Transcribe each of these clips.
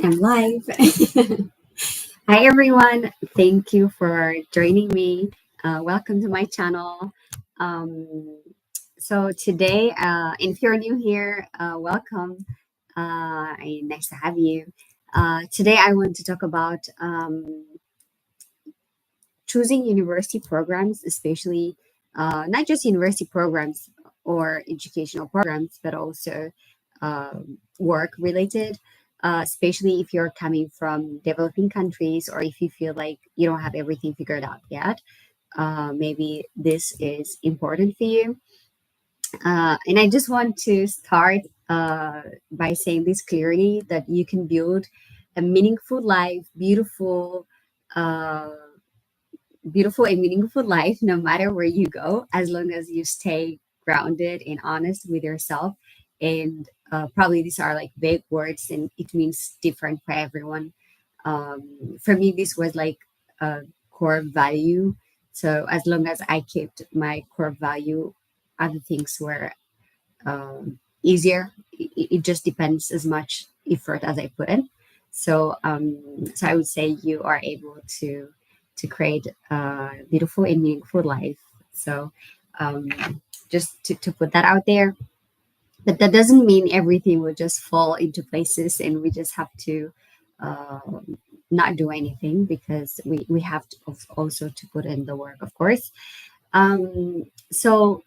I'm live. Hi, everyone. Thank you for joining me. Welcome to my channel. Um, so today, and if you're new here, welcome. Nice to have you. Today, I want to talk about choosing university programs, especially not just university programs or educational programs, but also work related, especially if you're coming from developing countries or if you feel like you don't have everything figured out yet. Maybe this is important for you. And I just want to start by saying this clearly that you can build a meaningful life, uh, beautiful and meaningful life no matter where you go, as long as you stay grounded and honest with yourself. And probably these are like big words and it means different for everyone. For me, this was like a core value. So as long as I kept my core value, other things were easier. It just depends as much effort as I put in. So I would say you are able to create a beautiful and meaningful life. So um, just to put that out there, but that doesn't mean everything will just fall into places and we just have to uh, not do anything, because we have to also to put in the work, of course. So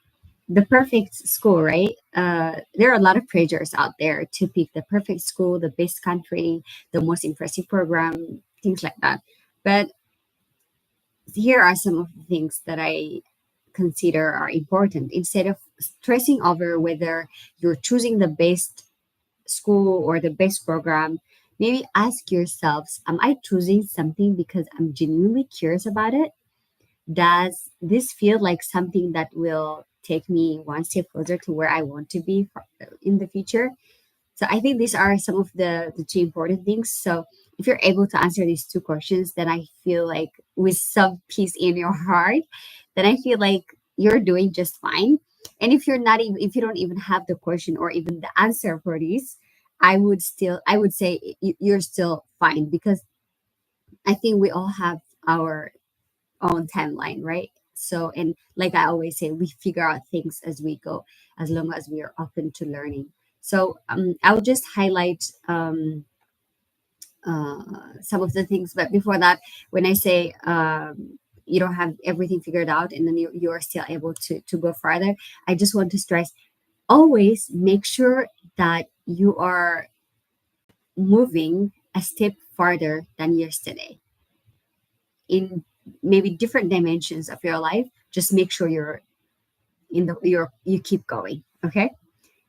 the perfect school, right? There are a lot of pressures out there to pick the perfect school, the best country, the most impressive program, things like that. But here are some of the things that I consider are important. Instead of stressing over whether you're choosing the best school or the best program, maybe ask yourselves, am I choosing something because I'm genuinely curious about it? Does this feel like something that will take me one step closer to where I want to be in the future? So I think these are some of the two important things. So if you're able to answer these two questions, then I feel like with some peace in your heart, then I feel like you're doing just fine. And if you're not even, if you don't even have the question or even the answer for these, I would say you're still fine, because I think we all have our own timeline, right? So, and like I always say, we figure out things as we go, as long as we are open to learning. So, I'll just highlight some of the things. But before that, when I say you don't have everything figured out and then you are still able to go farther, I just want to stress, always make sure that you are moving a step farther than yesterday in maybe different dimensions of your life. Just make sure you're you keep going. Okay.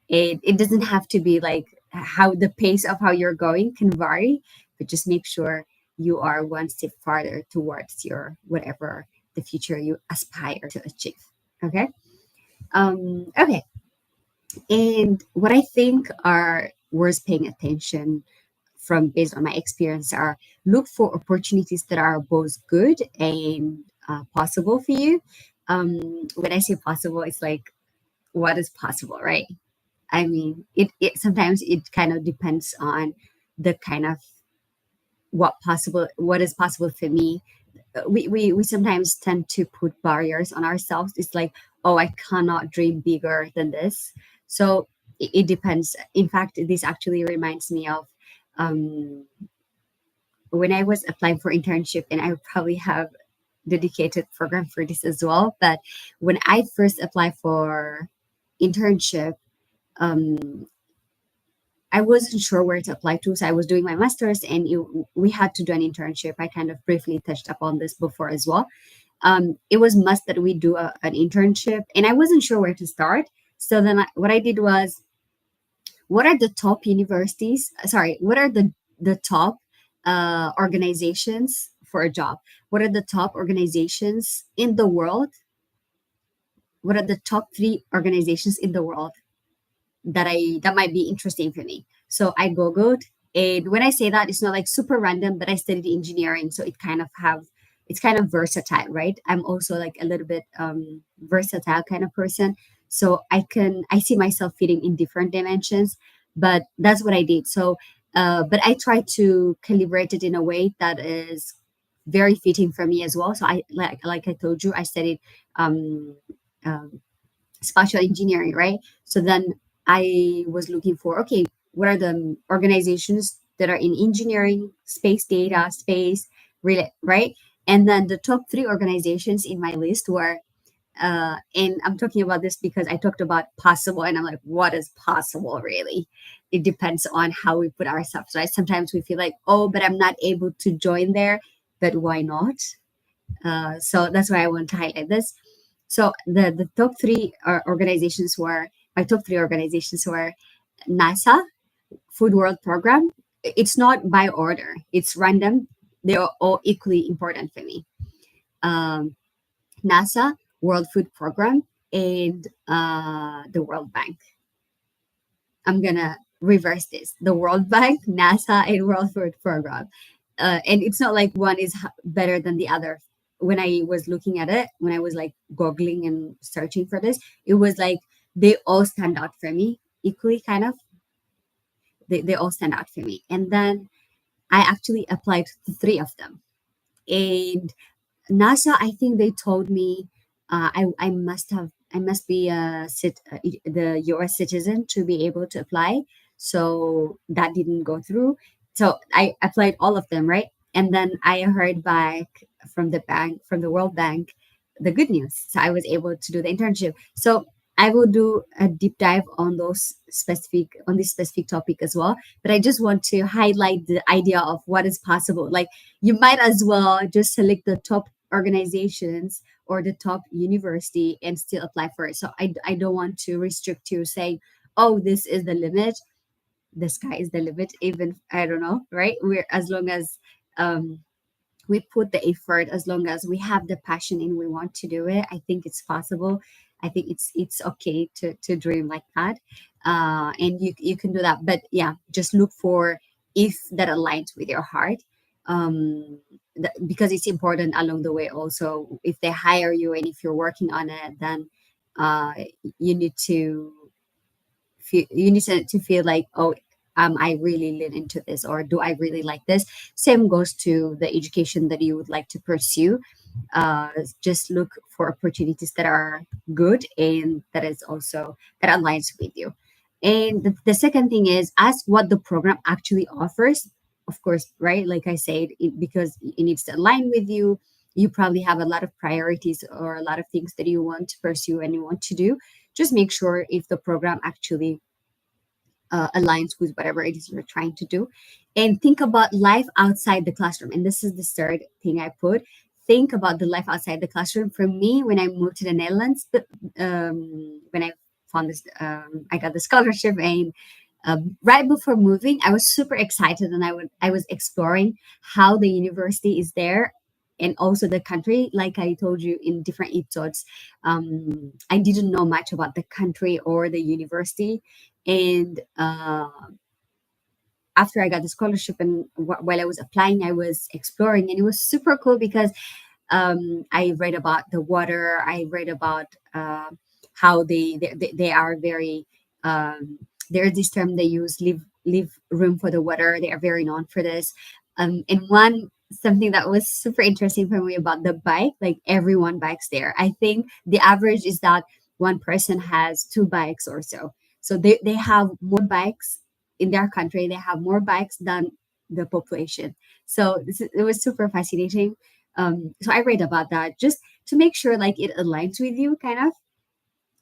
It doesn't have to be like how the pace of how you're going can vary, but just make sure you are one step farther towards your whatever the future you aspire to achieve. Okay. Okay. And what I think are worth paying attention from, based on my experience, are look for opportunities that are both good and possible for you. When I say possible, it's like what is possible, right? I mean, it sometimes it kind of depends on the kind of what is possible for me. We sometimes tend to put barriers on ourselves. It's like, oh, I cannot dream bigger than this. So it depends. In fact, this actually reminds me of um, when I was applying for internship, and I probably have dedicated program for this as well. But when I first applied for internship, um, I wasn't sure where to apply to. So I was doing my master's, and we had to do an internship. I kind of briefly touched upon this before as well. It was must that we do an internship, and I wasn't sure where to start. So then what I did was, what are the top universities? Sorry, what are the top organizations for a job? What are the top organizations in the world? What are the top three organizations in the world that might be interesting for me? So I googled, and when I say that, it's not like super random, but I studied engineering, so it's kind of versatile, right? I'm also like a little bit versatile kind of person, so I see myself fitting in different dimensions. But that's what I did. So But I try to calibrate it in a way that is very fitting for me as well. So I like I told you, I studied um, um, spatial engineering, right? So then I was looking for, okay, what are the organizations that are in engineering, space data, space, really, right? And then the top three organizations in my list were, and I'm talking about this because I talked about possible, and I'm like, what is possible really? It depends on how we put ourselves, right? Sometimes we feel like, oh, but I'm not able to join there, but why not? So that's why I want to highlight this. So the top three organizations were my top three organizations were NASA, Food World Program. It's not by order; it's random. They are all equally important for me. Um, NASA, World Food Program, and the World Bank. I'm gonna reverse this: the World Bank, NASA, and World Food Program. And it's not like one is better than the other. When I was looking at it, when I was like googling and searching for this, it was like they all stand out for me equally, kind of. They all stand out for me. And then I actually applied to three of them. And NASA, I think they told me I must be the U.S. citizen to be able to apply. So that didn't go through. So I applied all of them, right? And then I heard back from the bank, from the World Bank, the good news. So I was able to do the internship. So I will do a deep dive on this specific topic as well. But I just want to highlight the idea of what is possible. Like you might as well just select the top organizations or the top university and still apply for it. So I don't want to restrict you saying, oh, this is the limit. The sky is the limit. Even, I don't know, right? We're as long as um, we put the effort, as long as we have the passion and we want to do it, I think it's possible. I think it's okay to dream like that. And you can do that. But yeah, just look for if that aligns with your heart. Because it's important along the way also. If they hire you and if you're working on it, then uh, you need to to feel like, oh, I really lean into this, or do I really like this? Same goes to the education that you would like to pursue. Just look for opportunities that are good and that is also that aligns with you. And the second thing is ask what the program actually offers. Of course, right? Like I said, because it needs to align with you. You probably have a lot of priorities or a lot of things that you want to pursue and you want to do. Just make sure if the program actually aligns with whatever it is you're trying to do. And think about life outside the classroom. And this is the third thing I put. Think about the life outside the classroom. For me, when I moved to the Netherlands, when I found this, I got the scholarship, and right before moving, I was super excited, and I was exploring how the university is there, and also the country. Like I told you in different episodes, I didn't know much about the country or the university, and after I got the scholarship and while I was applying, I was exploring, and it was super cool because I read about the water. I read about how they are very there's this term they use, leave room for the water. They are very known for this. And one something that was super interesting for me about the bike, like everyone bikes there. I think the average is that one person has two bikes or so. So they have more bikes in their country. They have more bikes than the population. So it was super fascinating. So I read about that just to make sure like it aligns with you, kind of.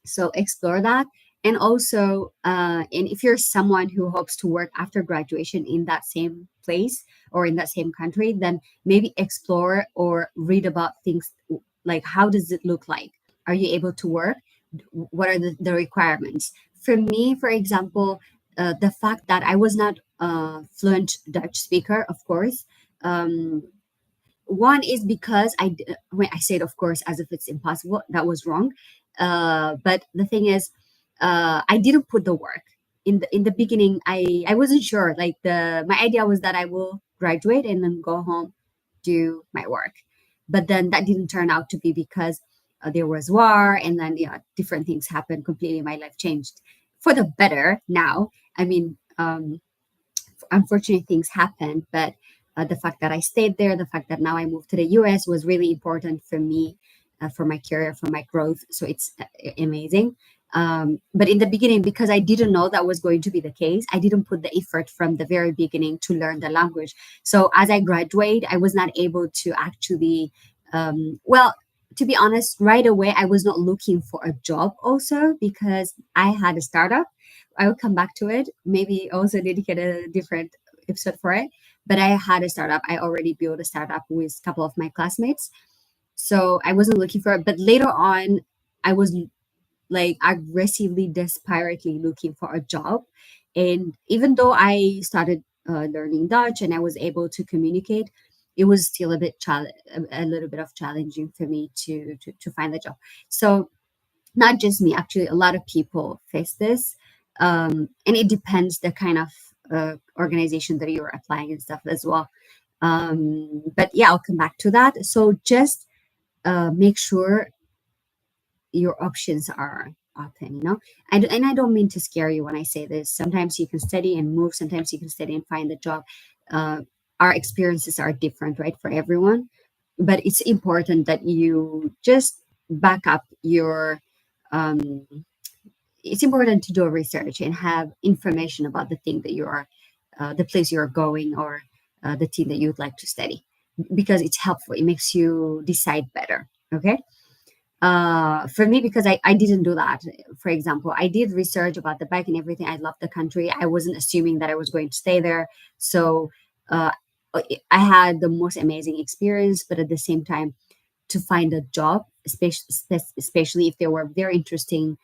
So explore that. And also, and if you're someone who hopes to work after graduation in that same place or in that same country, then maybe explore or read about things like how does it look like? Are you able to work? What are the requirements? For me, for example, the fact that I was not a fluent Dutch speaker, of course. Um, One is because when I said, of course, as if it's impossible, that was wrong. But the thing is, I didn't put the work in the beginning. I wasn't sure. Like my idea was that I will graduate and then go home, do my work. But then that didn't turn out to be because there was war, and then yeah, different things happened. Completely, my life changed for the better now. I mean, unfortunate things happened, but the fact that I stayed there, the fact that now I moved to the US was really important for me, for my career, for my growth. So it's amazing. But in the beginning, because I didn't know that was going to be the case, I didn't put the effort from the very beginning to learn the language. So as I graduate, I was not able to actually, well, to be honest, right away, I was not looking for a job also because I had a startup. I will come back to it, maybe also dedicate a different episode for it. But I had a startup. I already built a startup with a couple of my classmates. So I wasn't looking for it. But later on, I was like aggressively, desperately looking for a job. And even though I started learning Dutch and I was able to communicate, it was still a little bit of challenging for me to find a job. So not just me, actually, a lot of people face this. And it depends the kind of organization that you're applying and stuff as well. But yeah, I'll come back to that. So just make sure your options are open, and I don't mean to scare you when I say this. Sometimes you can study and move, sometimes you can study and find a job. uh, our experiences are different, right, for everyone, but it's important that you just back up your um, it's important to do research and have information about the thing that you are the place you're going, or the thing that you'd like to study, because it's helpful. It makes you decide better. Okay. For me, because I didn't do that. For example, I did research about the bike and everything. I loved the country. I wasn't assuming that I was going to stay there. So uh, I had the most amazing experience, but at the same time, to find a job, especially if there were very interesting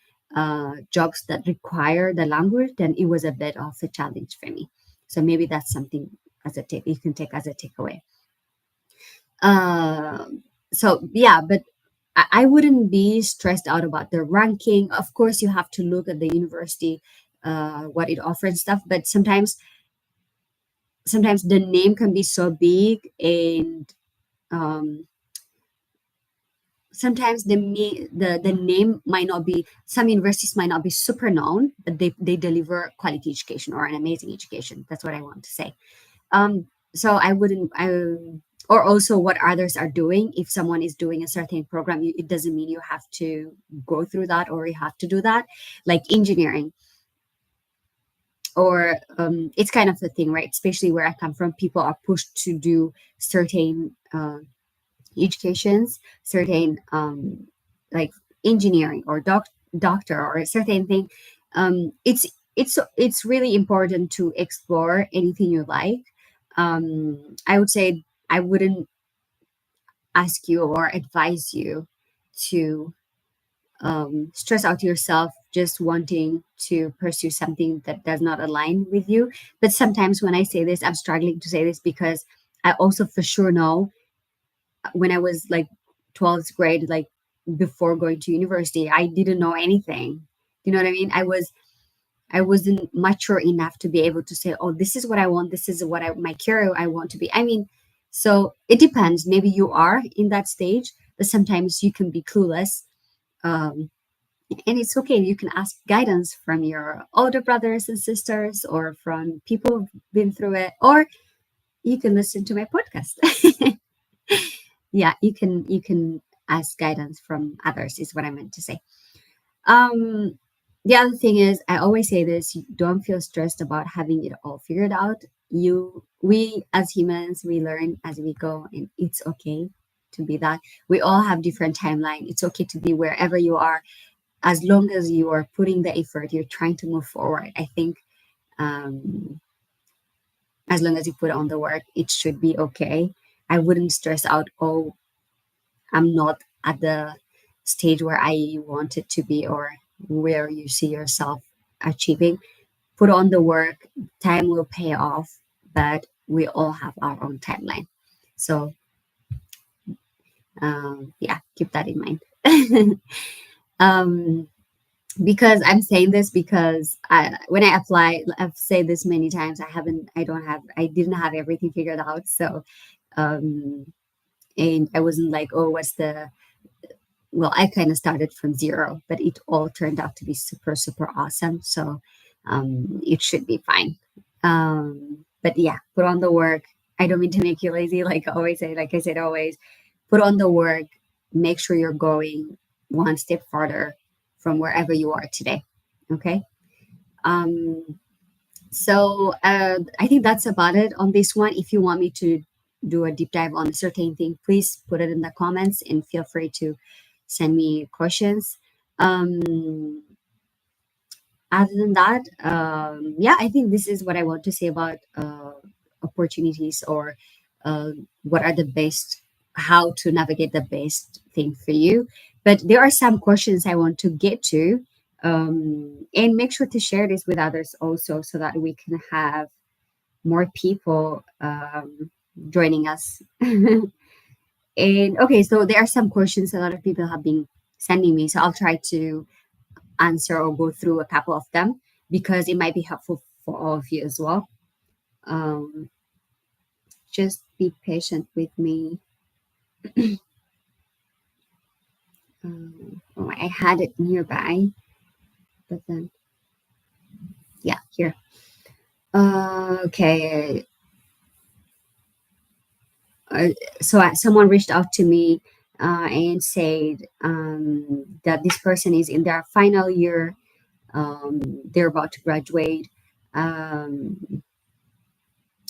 jobs that require the language, then it was a bit of a challenge for me. So maybe that's something as a take you can take as a takeaway. Um, so yeah, but I wouldn't be stressed out about the ranking. Of course, you have to look at the university, what it offers and stuff. But sometimes the name can be so big, and um, sometimes the name might not be. Some universities might not be super known, but they deliver quality education or an amazing education. That's what I want to say. So I wouldn't I or also what others are doing. If someone is doing a certain program, it doesn't mean you have to go through that or you have to do that. Like engineering, or it's kind of the thing, right? Especially where I come from, people are pushed to do certain educations, certain like engineering or doctor or a certain thing. It's really important to explore anything you like. I would say I wouldn't ask you or advise you to stress out yourself just wanting to pursue something that does not align with you. But sometimes when I say this, I'm struggling to say this because I also for sure know when I was like 12th grade, like before going to university, I didn't know anything. You know what I mean? I wasn't mature enough to be able to say, oh, this is what I want. This is what my career I want to be. I mean, so it depends. Maybe you are in that stage, but sometimes you can be clueless. Um, and it's okay. You can ask guidance from your older brothers and sisters or from people who've been through it, or you can listen to my podcast. Yeah, you can ask guidance from others is what I meant to say. um the other thing is, I always say this: you don't feel stressed about having it all figured out. We as humans, we learn as we go, and it's okay to be that. We all have different timeline. It's okay to be wherever you are, as long as you are putting the effort, you're trying to move forward. I think um as long as you put on the work, it should be okay. I wouldn't stress out, oh, I'm not at the stage where I want it to be or where you see yourself achieving. Put on the work, time will pay off, but we all have our own timeline. So, yeah, keep that in mind. um, because I'm saying this because when I apply, I've said this many times. I didn't have everything figured out. So, um, and I wasn't like, oh, what's the well, I kind of started from zero, but it all turned out to be super, super awesome. So it should be fine. Um, But yeah, put on the work. I don't mean to make you lazy, like I always say, like I said, always put on the work, make sure you're going one step further from wherever you are today. Okay. Um, I think that's about it on this one. If you want me to do a deep dive on a certain thing, please put it in the comments and feel free to send me questions. Um, Other than that, yeah, I think this is what I want to say about opportunities, or what are the best, how to navigate the best thing for you. But there are some questions I want to get to, and make sure to share this with others also, so that we can have more people joining us. And okay, so there are some questions a lot of people have been sending me, so I'll try to answer or go through a couple of them, because it might be helpful for all of you as well. Um, just be patient with me. Oh, I had it nearby, but then, yeah, here. Okay. Uh, Someone reached out to me and said that this person is in their final year. They're about to graduate. Um,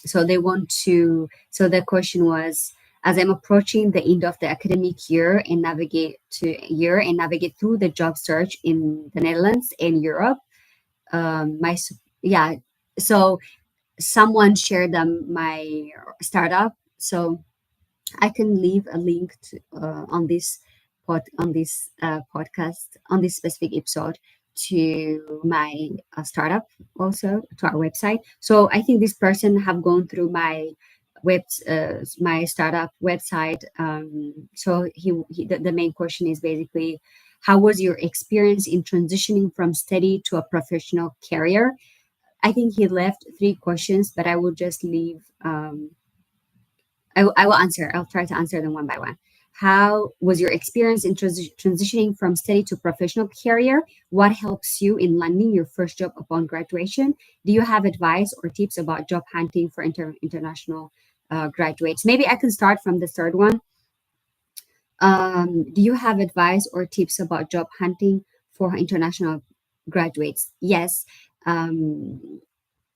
so they want to, so the question was, as I'm approaching the end of the academic year and navigate through the job search in the Netherlands and Europe, yeah, so someone shared them my startup, so I can leave a link to, on this podcast, on this specific episode, to my startup, also to our website. So I think this person have gone through my startup website. So the main question is basically, how was your experience in transitioning from study to a professional career? I think he left three questions, but I will just leave. I will answer. I'll try to answer them one by one. How was your experience in transitioning from study to professional career? What helps you in landing your first job upon graduation? Do you have advice or tips about job hunting for international graduates? Maybe I can start from the third one. Do you have advice or tips about job hunting for international graduates? Yes. Um,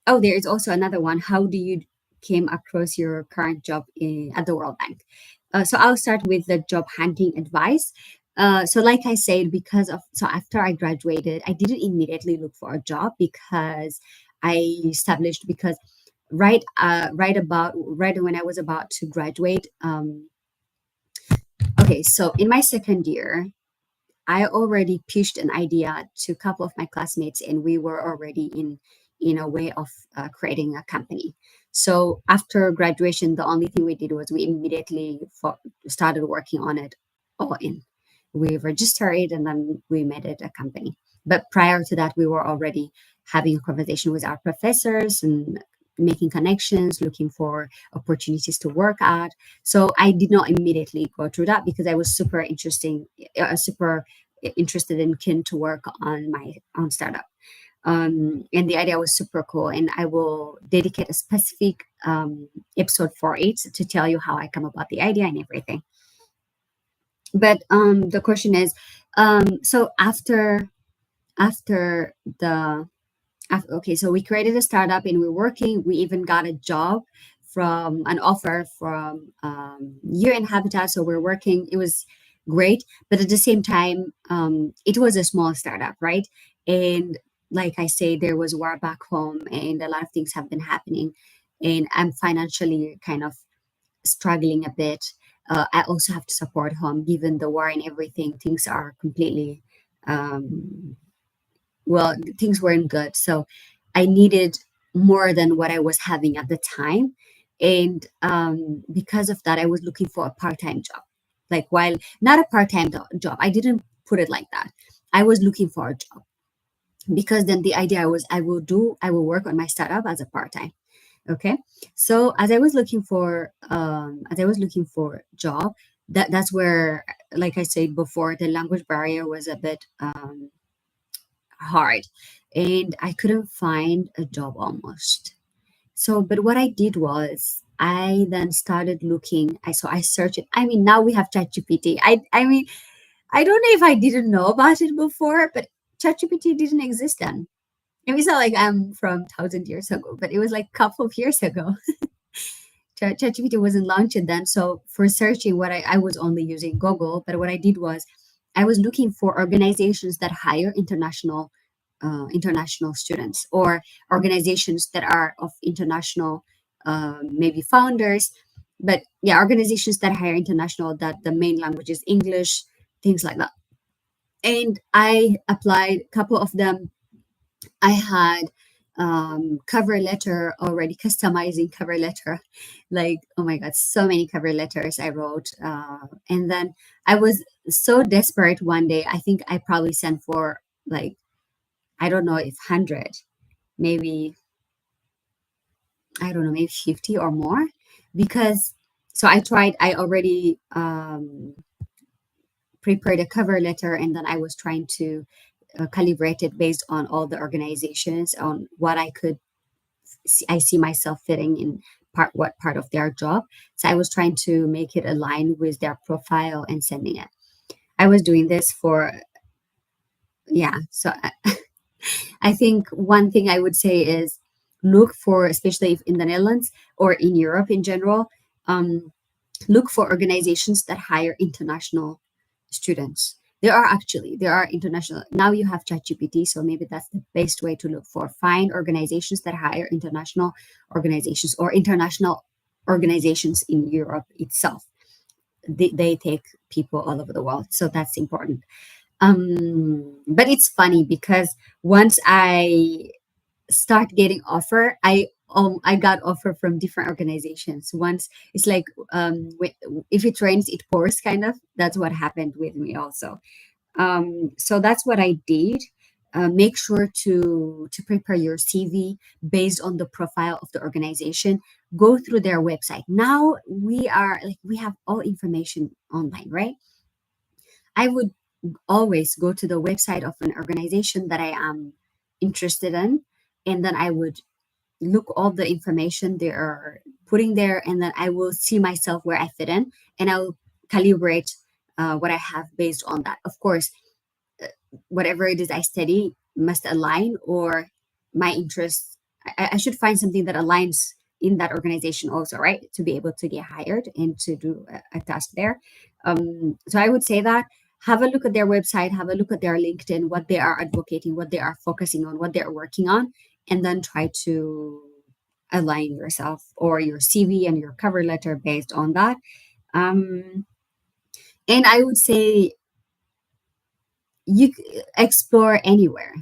Oh, there is also another one. How do you came across your current job at the World Bank? So I'll start with the job hunting advice. So like I said, so after I graduated, I didn't immediately look for a job, because I established, because right when I was about to graduate. Okay, so in my second year, I already pitched an idea to a couple of my classmates, and we were already in a way of creating a company. So after graduation, the only thing we did was we immediately started working on it all in. We registered it, and then we made it a company. But prior to that, we were already having a conversation with our professors and making connections, looking for opportunities to work at. So I did not immediately go through that, because I was super interested and keen to work on my own startup. And the idea was super cool. And I will dedicate a specific episode for it to tell you how I come about the idea and everything. But the question is, so after the okay, so we created a startup and we're working. We even got a job from an offer from UN Habitat. So we're working. It was great, but at the same time, it was a small startup, right? And like I say, there was war back home, and a lot of things have been happening, and I'm financially kind of struggling a bit. I also have to support home, given the war and everything. Things are completely um, well, things weren't good. So I needed more than what I was having at the time. And because of that, I was looking for a part time job. Like, while not a part time job, I didn't put it like that. I was looking for a job, because then the idea was I will work on my startup as a part time. Okay. So as I was looking for job, that's where, like I said before, the language barrier was a bit hard, and I couldn't find a job almost. So, but what I did was I then started looking. I searched it. I mean, now we have ChatGPT. I mean, I don't know if I didn't know about it before, but ChatGPT didn't exist then. I mean, it's not like I'm from 1,000 years ago, but it was like a couple of years ago. ChatGPT wasn't launched then. So for searching, I was only using Google. But what I did was I was looking for organizations that hire international students, or organizations that are of international, maybe founders. But yeah, organizations that hire international, that the main language is English, things like that. And I applied a couple of them. I had cover letter already, customizing cover letter, like, oh my god, so many cover letters I wrote. And then I was so desperate one day. I think I probably sent for, like, I don't know if 100, maybe, I don't know, maybe 50 or more, because so I already prepared a cover letter, and then I was trying to calibrate it based on all the organizations, on what I see myself fitting in, what part of their job. So I was trying to make it align with their profile and sending it. I was doing this for, yeah. So I think one thing I would say is look for, especially if in the Netherlands or in Europe in general, um, look for organizations that hire international students. There are international. Now you have ChatGPT, so maybe that's the best way to look for. Find organizations that hire international organizations, or international organizations in Europe itself. They take people all over the world, so that's important. But it's funny because once I start getting offer, I got offer from different organizations. Once it's like, if it rains it pours, kind of. That's what happened with me also. So that's what I did. Make sure to prepare your CV based on the profile of the organization. Go through their website. Now we have all information online, right? I would always go to the website of an organization that I am interested in, and then I would look all the information they are putting there, and then I will see myself where I fit in, and I'll calibrate what I have based on that. Of course, whatever it is I study must align, or my interests. I should find something that aligns in that organization also, right? To be able to get hired and to do a task there. So I would say that have a look at their website, have a look at their LinkedIn, what they are advocating, what they are focusing on, what they're working on, and then try to align yourself or your CV and your cover letter based on that. Um, and I would say explore anywhere,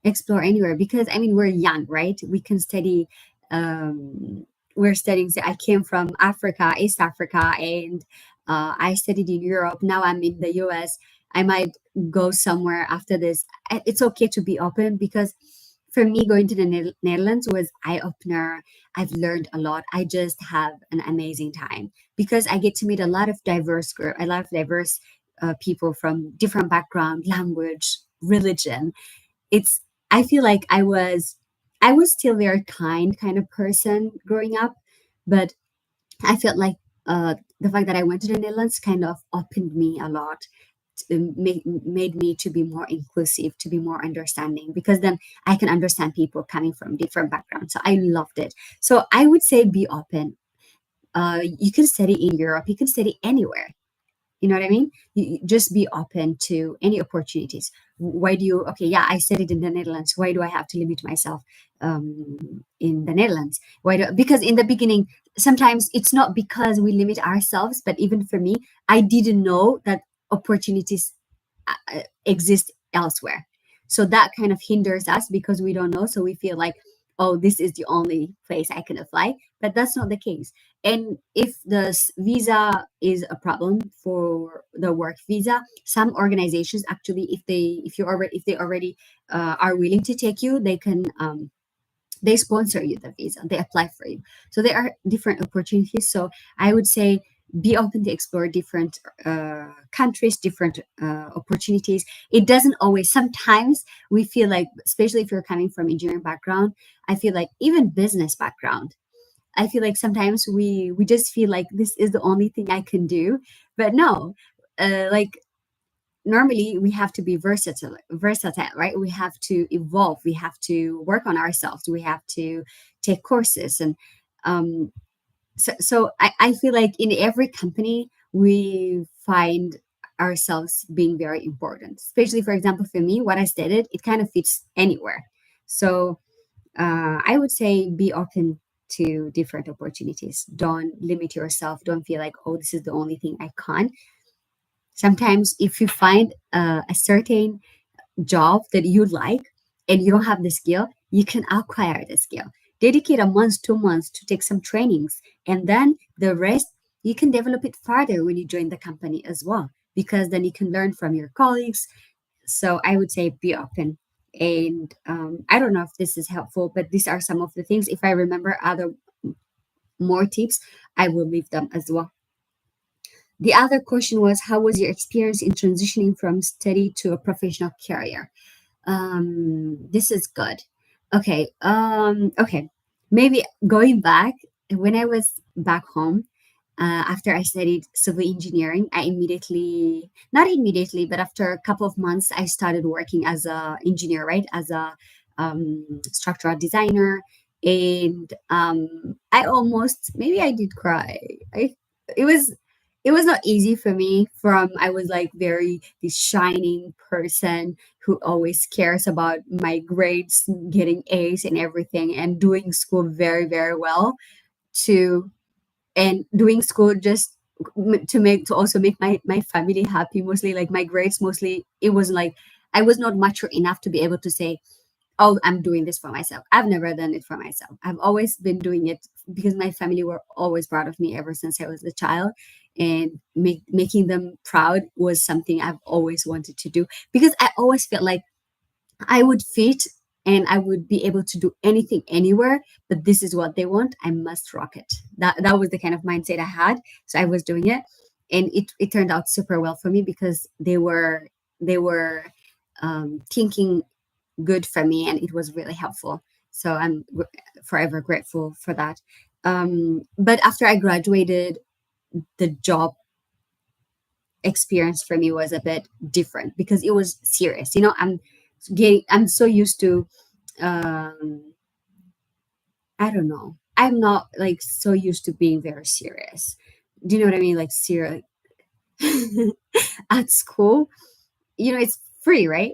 explore anywhere, because I mean we're young, right? We can study. We're studying. So I came from Africa, East Africa, and I studied in Europe. Now I'm in the US. I might go somewhere after this. It's okay to be open, because for me, going to the Netherlands was eye opener. I've learned a lot. I just have an amazing time because I get to meet a lot of diverse group, a lot of diverse people from different background, language, religion. It's I feel like I was still very kind of person growing up, but I felt like the fact that I went to the Netherlands kind of opened me a lot, made me to be more inclusive, to be more understanding, because then I can understand people coming from different backgrounds. So I loved it. So I would say be open. You can study in Europe, you can study anywhere. You know what I mean? You just be open to any opportunities. Why do you? Okay, yeah, I studied in the Netherlands. Why do I have to limit myself in the Netherlands? Because in the beginning, sometimes it's not because we limit ourselves, but even for me, I didn't know that opportunities exist elsewhere. So that kind of hinders us because we don't know. So we feel like, oh, this is the only place I can apply. But that's not the case. And if the visa is a problem for the work visa, some organizations actually, if they already are willing to take you, they sponsor you the visa, they apply for you. So there are different opportunities. So I would say be open to explore different countries, different opportunities. It doesn't always, sometimes we feel like, especially if you're coming from engineering background, I feel like even business background, I feel like sometimes we just feel like this is the only thing I can do. But no, like normally we have to be versatile, right? We have to evolve, we have to work on ourselves, we have to take courses. And um, so I feel like in every company we find ourselves being very important, especially for example for me, what I studied, it kind of fits anywhere. So I would say be open to different opportunities. Don't limit yourself. Don't feel like, oh, this is the only thing I can. Sometimes, if you find a certain job that you like and you don't have the skill, you can acquire the skill. Dedicate a month, 2 months to take some trainings, and then the rest you can develop it further when you join the company as well, because then you can learn from your colleagues. So I would say be open. And I don't know if this is helpful, but these are some of the things. If I remember other more tips, I will leave them as well. The other question was, how was your experience in transitioning from study to a professional career? This is good. Okay. Maybe going back, when I was back home, after I studied civil engineering, I immediately, not immediately, but after a couple of months, I started working as a engineer, right? As a structural designer. And I almost, maybe I did cry. I, it was, it was not easy for me. From I was like very this shining person who always cares about my grades, getting A's and everything, and doing school very, very well, to and doing school just to also make my family happy, mostly like my grades, mostly it was like I was not mature enough to be able to say, oh, I'm doing this for myself. I've never done it for myself. I've always been doing it because my family were always proud of me ever since I was a child. And making them proud was something I've always wanted to do, because I always felt like I would fit and I would be able to do anything anywhere, but this is what they want. I must rock it. That was the kind of mindset I had. So I was doing it. And it turned out super well for me, because they were thinking good for me, and it was really helpful. So I'm forever grateful for that. But after I graduated, the job experience for me was a bit different, because it was serious. I'm so used to um I don't know. I'm not like so used to being very serious. Do you know what I mean? Like serious at school, it's free, right?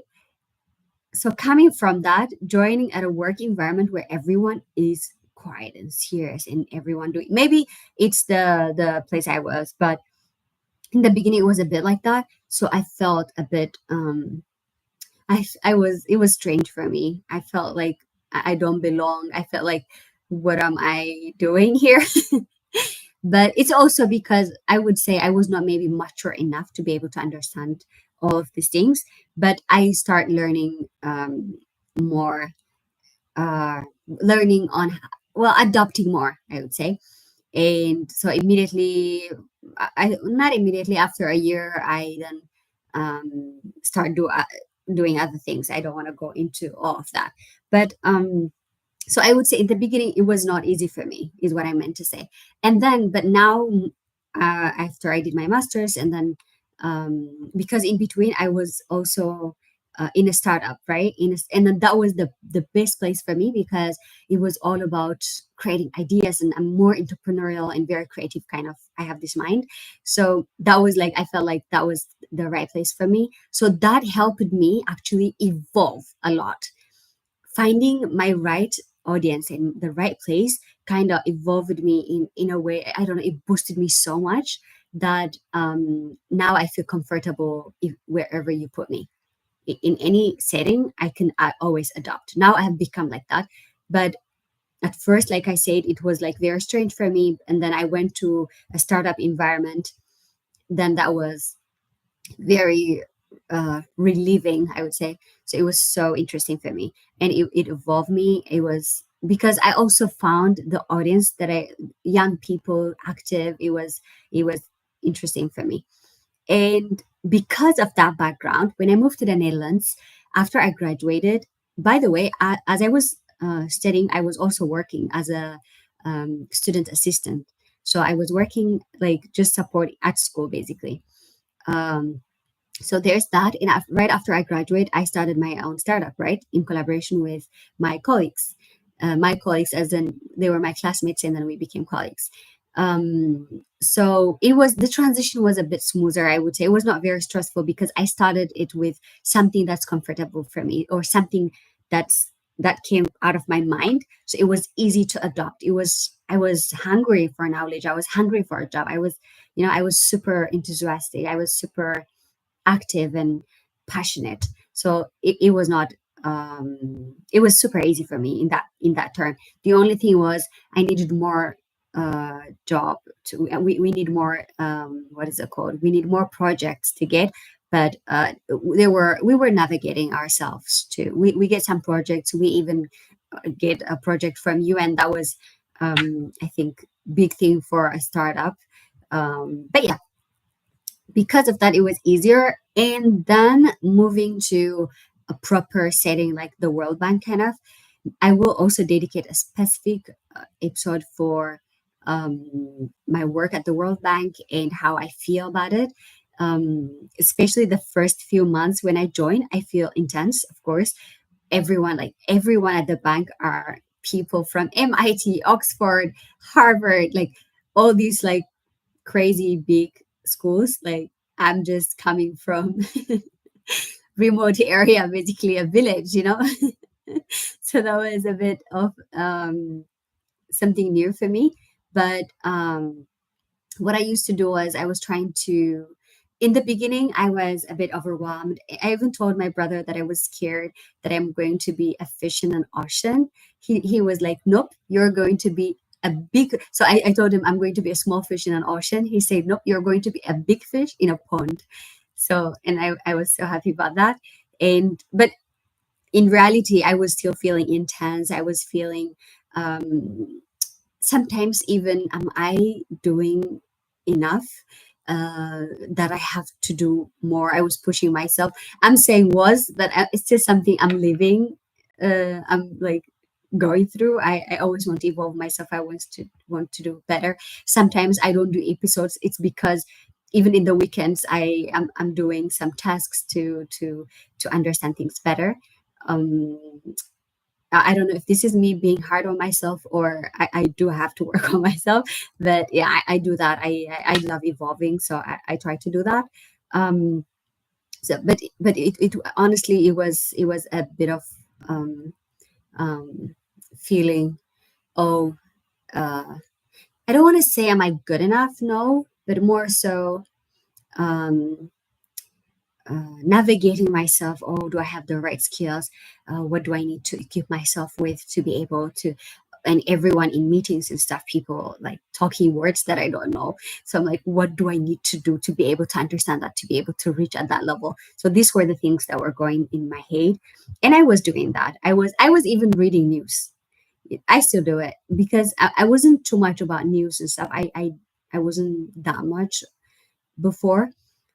So coming from that, joining at a work environment where everyone is quiet and serious, and everyone doing, maybe it's the place I was, but in the beginning it was a bit like that. So I felt a bit I was, it was strange for me. I felt like I don't belong. I felt like, what am I doing here? But it's also because I would say I was not maybe mature enough to be able to understand all of these things. But I start learning more, learning on, well, adopting more, I would say. And so immediately, not immediately, after a year, I then start doing other things. I don't want to go into all of that, but so I would say in the beginning it was not easy for me, is what I meant to say. And then, but now, after I did my master's, and then because in between I was also in a startup, right? And then that was the best place for me, because it was all about creating ideas, and I'm more entrepreneurial and very creative kind of. I have this mind, so that was like, I felt like that was the right place for me. So that helped me actually evolve a lot. Finding my right audience in the right place kind of evolved me in a way, I don't know, it boosted me so much that now I feel comfortable wherever you put me. In any setting, I always adopt. Now I have become like that. But at first, like I said, it was like very strange for me, and then I went to a startup environment. Then that was very relieving, I would say. So it was so interesting for me, and it evolved me. It was because I also found the audience that I young people active. It was interesting for me. And because of that background, when I moved to the Netherlands after I graduated, by the way, as I was studying, I was also working as a student assistant. So I was working like just support at school basically. Um, so there's that. And right after I graduate, I started my own startup, right, in collaboration with my colleagues. My colleagues, as in they were my classmates, and then we became colleagues. So it was the transition was a bit smoother, I would say. It was not very stressful because I started it with something that's comfortable for me, or something that came out of my mind. So it was easy to adopt. I was hungry for knowledge. I was hungry for a job. I was super enthusiastic. I was super active and passionate. So it was not it was super easy for me in that term. The only thing was I needed more job to we need more what is it called? We need more projects to get. But we were navigating ourselves too. We get some projects. We even get a project from UN. That was I think big thing for a startup. But yeah, because of that, it was easier. And then moving to a proper setting like the World Bank kind of, I will also dedicate a specific episode for my work at the World Bank and how I feel about it. Especially the first few months when I joined, I feel intense, of course. Everyone at the bank are people from MIT, Oxford, Harvard, like all these like crazy big schools. Like I'm just coming from remote area, basically a village. So that was a bit of something new for me. But what I used to do was I was trying to. In the beginning, I was a bit overwhelmed. I even told my brother that I was scared that I'm going to be a fish in an ocean. He was like, "Nope, you're going to be a big." So I told him I'm going to be a small fish in an ocean. He said, "Nope, you're going to be a big fish in a pond." So, and I was so happy about that. And but in reality, I was still feeling intense. I was feeling um, sometimes even, am I doing enough? That I have to do more. I was pushing myself. I'm saying was that it's just something I'm living. I'm like going through. I always want to evolve myself. I want to do better. Sometimes I don't do episodes. It's because even in the weekends I'm doing some tasks to understand things better. Um, I don't know if this is me being hard on myself, or I do have to work on myself. But yeah, I do that. I love evolving, so I try to do that. Um, but it honestly it was a bit of um, um, feeling. Oh, uh, I don't want to say am I good enough? No, but more so. Um, Navigating myself. Oh, do I have the right skills? What do I need to equip myself with to be able to? And everyone in meetings and stuff, people like talking words that I don't know. So I'm like, what do I need to do to be able to understand that, to be able to reach at that level? So these were the things that were going in my head, and I was doing that. I was even reading news. I still do it because I wasn't too much about news and stuff. I wasn't that much before,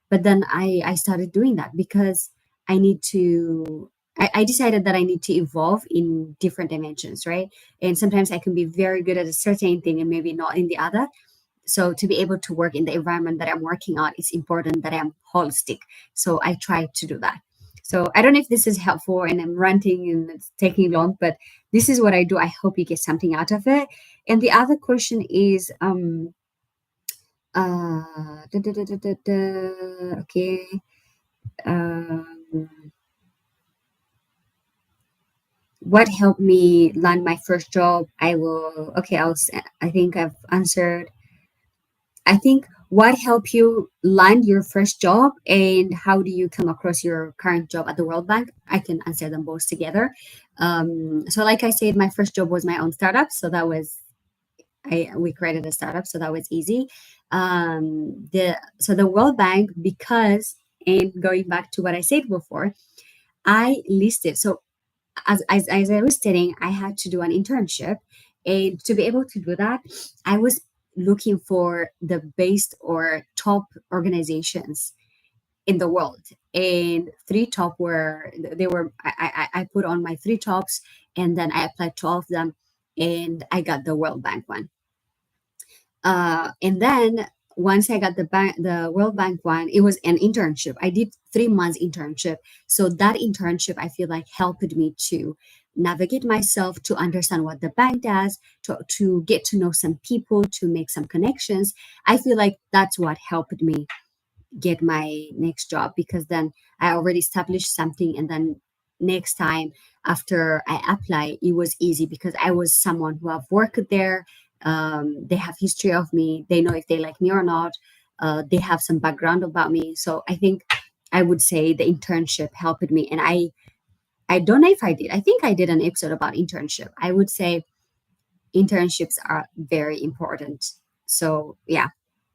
but then I started doing that because I need to. I decided that I need to evolve in different dimensions, right? And sometimes I can be very good at a certain thing and maybe not in the other. So to be able to work in the environment that I'm working on, it's important that I'm holistic. So I try to do that. So I don't know if this is helpful, and I'm ranting and it's taking long, but this is what I do. I hope you get something out of it. And the other question is, okay. Um, what helped me land my first job? Okay, I think I've answered. I think what helped you land your first job and how do you come across your current job at the World Bank? I can answer them both together. So like I said, my first job was my own startup. So that was, we created a startup. So that was easy. So the World Bank, because, and going back to what I said before, I listed. So as I was stating, I had to do an internship, and to be able to do that, I was looking for the best or top organizations in the world, and three top were they were I put on my three tops, and then I applied to all of them, and I got the World Bank one. And then once I got the World Bank one, it was an internship. I did 3 months internship. So that internship, I feel like helped me to navigate myself, to understand what the bank does, to get to know some people, to make some connections. I feel like that's what helped me get my next job, because then I already established something, and then next time after I apply, it was easy because I was someone who have worked there. They have history of me. They know if they like me or not. They have some background about me. So I think I would say the internship helped me, and I don't know if I did. I think I did an episode about internship. I would say internships are very important. So yeah,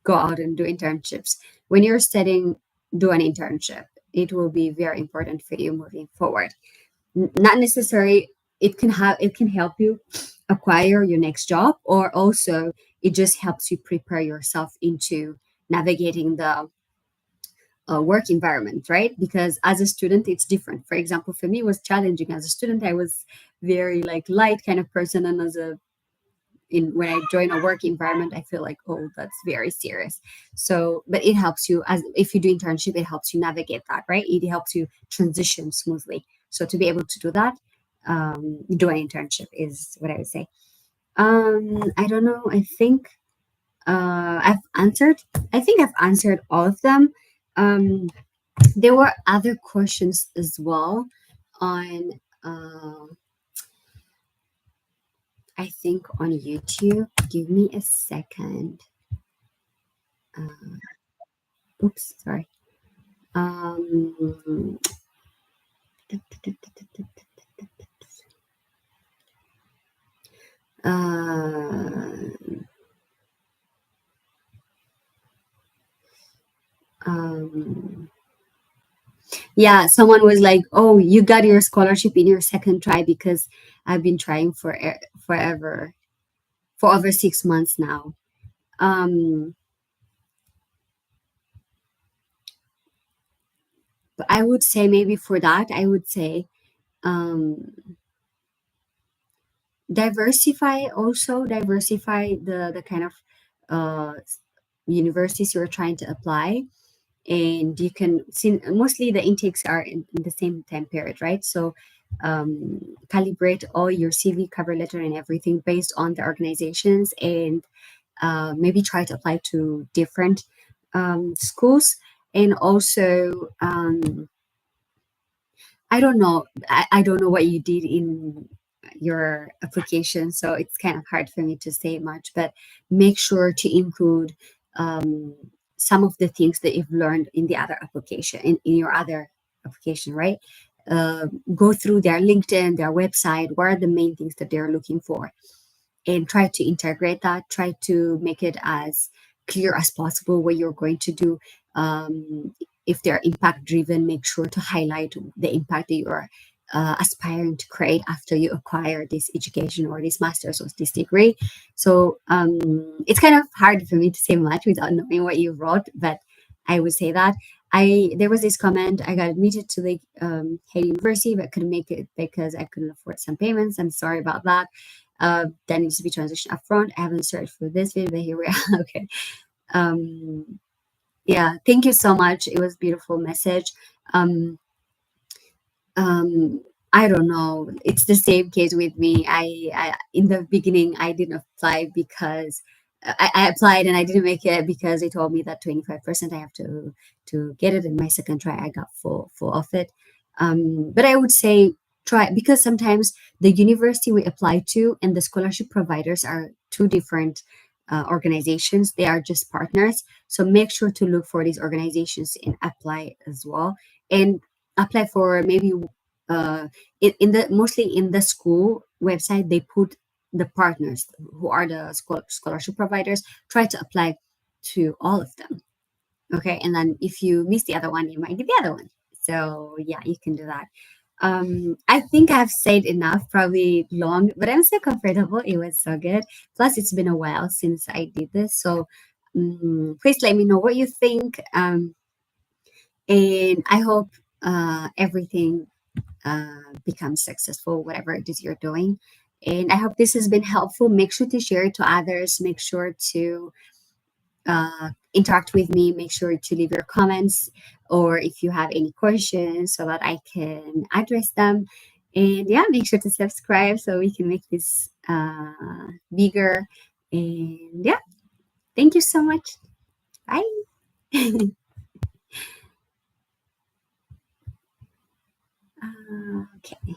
go out and do internships. When you're studying, do an internship. It will be very important for you moving forward. Not necessarily it can help you acquire your next job, or also it just helps you prepare yourself into navigating the work environment, right? Because as a student, it's different. For example, for me, it was challenging. As a student, I was very like light kind of person, and as a in when I join a work environment, I feel like, oh, that's very serious. So, but it helps you, as if you do internship, it helps you navigate that, right? It helps you transition smoothly. So to be able to do that, do an internship is what I would say. I don't know. I've answered. I think I've answered all of them. Um, there were other questions as well on. I think on YouTube. Give me a second. Oops, sorry. Um, uh, um, yeah, someone was like, "Oh, you got your scholarship in your second try," because I've been trying for forever, for over 6 months now. Um, but I would say maybe for that, I would say um, diversify the kind of uh, universities you're trying to apply, and you can see mostly the intakes are in the same time period, right? So calibrate all your CV, cover letter, and everything based on the organizations, and maybe try to apply to different schools. And also I don't know what you did in your application, so it's kind of hard for me to say much, but make sure to include um, some of the things that you've learned in the other application, in your other application, right? Go through their LinkedIn, their website, what are the main things that they're looking for, and try to integrate that, try to make it as clear as possible what you're going to do. If they're impact driven, make sure to highlight the impact that you're aspiring to create after you acquire this education or this master's or this degree. So it's kind of hard for me to say much without knowing what you wrote, but I would say that there was this comment. I got admitted to the Haiti University, but couldn't make it because I couldn't afford some payments. I'm sorry about that. That needs to be transitioned upfront. I haven't searched for this video, but here we are. Okay. Um, yeah, thank you so much. It was beautiful message. Um, um, I don't know. It's the same case with me. I in the beginning I didn't apply because I applied and I didn't make it because they told me that 25% I have to get it. In my second try, I got full of it. But I would say try, because sometimes the university we apply to and the scholarship providers are two different organizations. They are just partners. So make sure to look for these organizations and apply as well. And apply for maybe in the mostly in the school website they put the partners who are the scholarship providers. Try to apply to all of them, okay? And then if you miss the other one, you might get the other one. So yeah, you can do that. I think I've said enough, probably long, but I'm so comfortable. It was so good. Plus, it's been a while since I did this. So please let me know what you think. And I hope everything becomes successful, whatever it is you're doing. And I hope this has been helpful. Make sure to share it to others. Make sure to interact with me. Make sure to leave your comments or if you have any questions so that I can address them. And yeah, make sure to subscribe so we can make this bigger. And yeah, thank you so much. Bye. Okay.